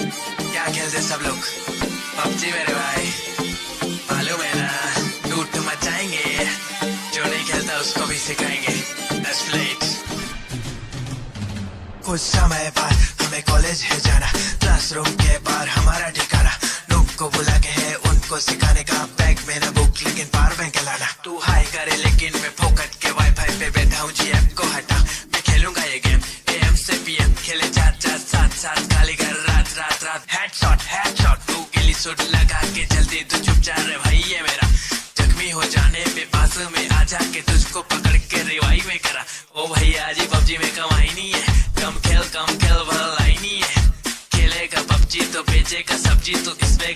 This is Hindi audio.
क्या खेलते सब लोग? पबजी मेरे भाई, मालूम है ना, लूट मचाएंगे। जो नहीं खेलता उसको भी सिखाएंगे। Let's play it। कुछ समय बाद हमें कॉलेज है जाना, क्लासरूम के बाहर हमारा ठिकाना। लोग को बुला के है उनको सिखाने का, बैग में ना बुक लेकिन पावर बैंक लाना। तू हाई करे लेकिन मैं फोकट के वाईफाई पे बैठा हूँ, जी ऐप को हटा। मैं खेलूंगा ये गेम AM से PM, खेले 4-4 7-7 खाली घर रात रात रात। हेडशॉट तू गिली सूट लगा के जल्दी तू चुप जा रे भाई, ये मेरा जख्मी हो जाने पे पास में आ जाके तुझको पकड़ के रिवाइव में करा। ओ भैया जी पबजी में कमाई नहीं है, कम खेल भलाई नहीं है। खेलेगा पबजी तो बेचेगा सब्जी, तो इसमें